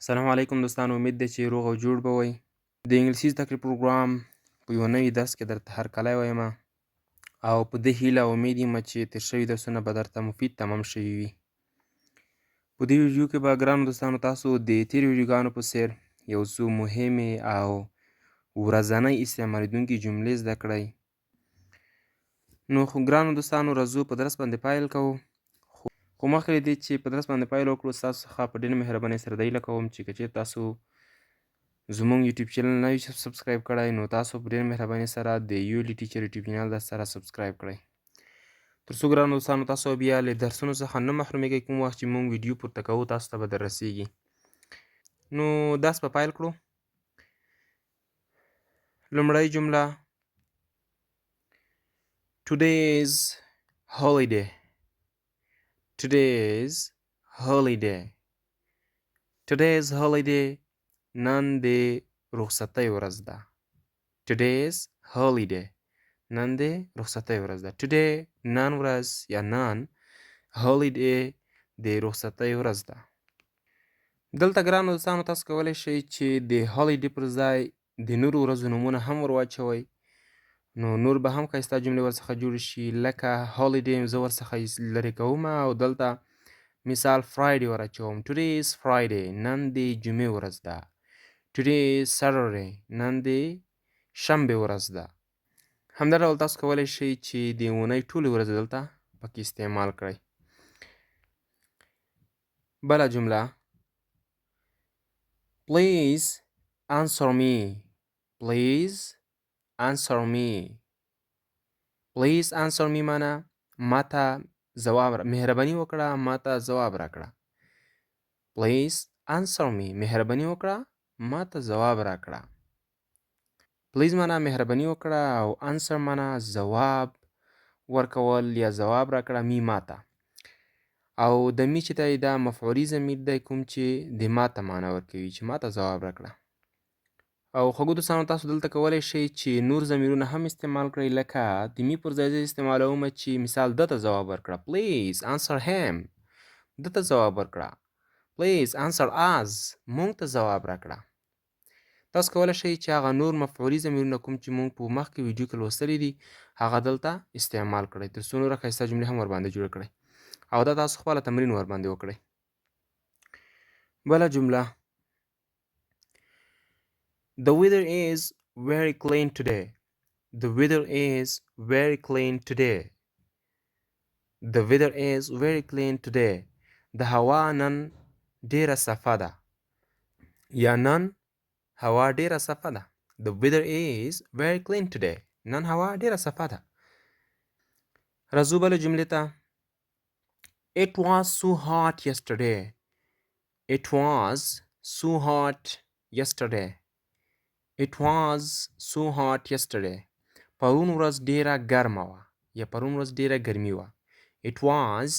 سلام علیکم دوستانو، امید ده چې روغ او جوړ به وئ. د انګلیسي زده کړې پروګرام په یوه نوي درس کې درته هرکلی وایم او په دې هیله او امید یم چې تېر شوي درسونه به درته مفید تمام شوي وي. په دې ویډیو کې به ګرانو دوستانو تاسو د تېرو ویډیوګانو په څېر یو څو مهمې او ورځنۍ استعمالیدونکې جملې زده کړئ. نو خو ګرانو دوستانو راځو په درس باندې پیل کوو. خو مخکې له دې چې په درس باندې پیل وکړو، ستاسو څخه په ډېره مهربانۍ سره د هیله کوم چې که چېرې تاسو زموږ یوټیوب چینل نه وي سبسکرایب کړی، نو تاسو په ډېره مهربانۍ سره د یولی ټیچر یوټیوب چینل در سره سبسکرایب کړئ، تر څو ګرانو دوستانو تاسو بیا له درسونو څخه نه محرومیږئ. کوم وخت چې موږ ویډیو پورته کوو تاسو ته به در رسیږي. نو درس به پیل کړو. لومړۍ جمله Today is holiday. Today is holiday. Today is holiday. نن د رخصتۍ ورځ ده. Today is holiday. نن د رخصتۍ ورځ ده. Today نن ورځ یا نن holiday د رخصتۍ ورځ ده. دلته ګرانو دوستانو تاسو کولی شئ چې د holiday پر ځای د نورو ورځو نومونه هم ور واچوئ. نو نور به هم ښایسته جملې ورڅخه جوړې شي، لکه holiday زه ورڅخه لرې کوم او دلته مثال فرایډې ور اچوم. Today is Friday. نن د جمعې ورځ ده. Today is Saturday. نن د شنبې ورځ ده. همدا ډول تاسو کولی شئ چې د اونۍ ټولې ورځې دلته پکې استعمال کړئ. بله جمله Please answer me. Please answer me. Please answer me معنی ماته ځواب مهرباني وکړه ماته ځواب راکړه. Please answer me. مهرباني وکړه ماته ځواب راکړه. پلیز معنی مهرباني وکړه او answer معنی ځواب ورکول یا ځواب راکړه می ماته. او د می چې دی دا مفعولي ضمیر دی کوم چې د ماته معنی ورکوي چې ماته ځواب راکړه. او خوږو دوستانو تاسو دلته کولی شئ چې نور ضمیرونه هم استعمال کړئ، لکه د می پر ځای زه استعمالوم چې مثال ده ته ځواب ورکړه. Please answer him. ده ته ځواب ورکړه. Please answer us. مونږ ته ځواب راکړه. تاسو کولی شئ چې هغه نور مفعولي ضمیرونه کوم چې مونږ په مخکې ویډیو کې لوستلي دي هغه دلته استعمال کړئ، تر څو نوره ښایسته جملې هم ورباندې جوړې کړئ او دا تاسو خپله تمرین ورباندې وکړئ. بله جمله The weather is very clean today. The weather is very clean today. The weather is very clean today. د هوا نن ډیره صفا ده یا نن هوا ډیره صفا ده. The weather is very clean today. نن هوا ډیره صفا ده. راځو بله جملې ته. It was so hot yesterday. It was so hot yesterday. It was so hot yesterday. پرون ورځ ډیره ګرمه وه یا پرون ورځ ډیره ګرمي وه. It was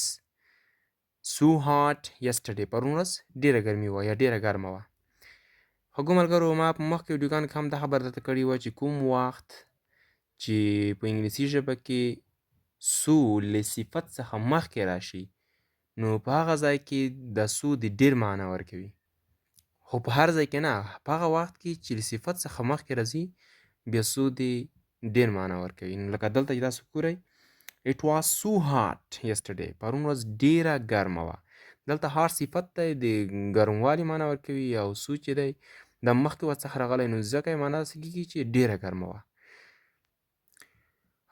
so hot yesterday. پرون ورځ ډیره ګرمي وه یا ډیره ګرمه وه. خوږو ملګرو ما په مخکې ویډیوګانو کې هم دا خبره درته کړې وه چې کوم وخت چې په انګلیسي ژبه کې سو له صفت څخه مخکې راشي نو په هغه ځای کې د سو د ډیر معنی ورکوي، خو په هر ځای کې نه. په هغه وخت کې چې له صفت څخه مخکې راځي بیا سو د ډیر معنی ورکوي. نو لکه دلته چې تاسو ګورئ It was so hot yesterday. پرون ورځ ډیره ګرمه وه. دلته هار صفت دی د ګرموالي معنی ورکوي او سو چې دی د مخکې ورڅخه راغلی نو ځکه یې معنی داسې کېږي چې ډیره ګرمه وه.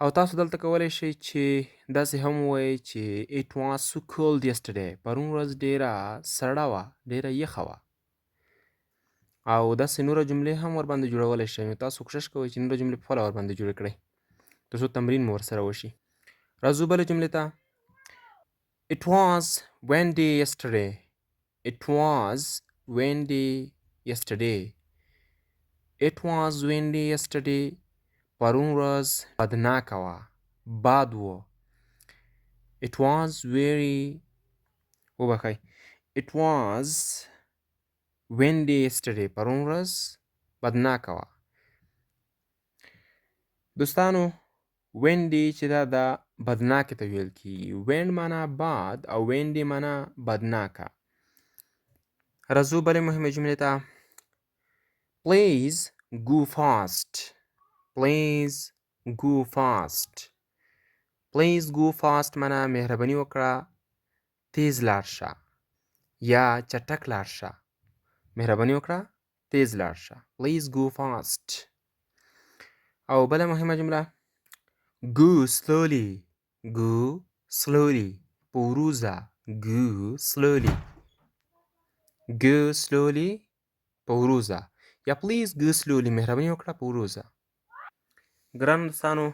او تاسو دلته کولی شئ چې داسې هم ووایئ چې It was so cold yesterday. پرون ورځ ډیره سړه وه، ډیره یخه وه. او داسې نوره جملې هم ورباندې جوړولی شئ. نو تاسو کوشش کوئ چې نوره جملې په خپله ورباندې جوړې کړئ تر څو تمرین مو ورسره وشي. راځو بلې جملې ته. It was windy yesterday. It was windy yesterday. It was windy yesterday. پرون ورځ بادناکه وه، باد و. It was very وبخئ. It was windy yesterday. پرون ورځ بادناکه وه. دوستانو windy چې دا بدناکه ته ویل کیږي. wind معنی باد او windy معنی بدناکه. راځو بلې مهمې جملې ته. Please go fast. Please go fast. Please go fast معنا مهرباني وکړه تیز لاړ شه یا چټک لاړ شه. مهرباني وکړه تیز لاړ شه. Please go fast. او بله مهمه جمله go slowly. Go slowly. په ورو ځه. Go slowly. Go slowly. په ورو ځه یا please go slowly. مهرباني وکړه په ورو ځه. ګرانو دوستانو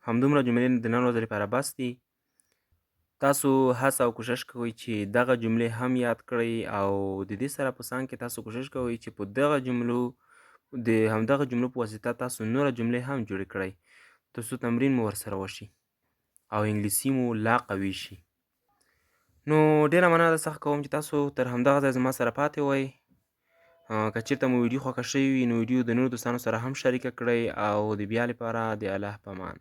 همدومره جملې د نن ورځې لپاره بس دي. تاسو هڅه او کوشش کوئ چې دغه جملې هم یاد کړئ او د دې سره په څنګ کې تاسو کوشش کوئ چې په دغه جملو د همدغه جملو په واسطه تاسو نوره جملې هم جوړې کړئ ترڅو تمرین مو ورسره وشي او انګلیسي مو لا قوي شي. نو ډیره مننه درڅخه کوم چې تاسو تر همدغه ځای زما سره پاتې وئ. که چېرته مو ویډیو خوښه شوې وي نو ویډیو د نورو دوستانو سره هم شریکه کړئ او د بیا لپاره د الله په امان.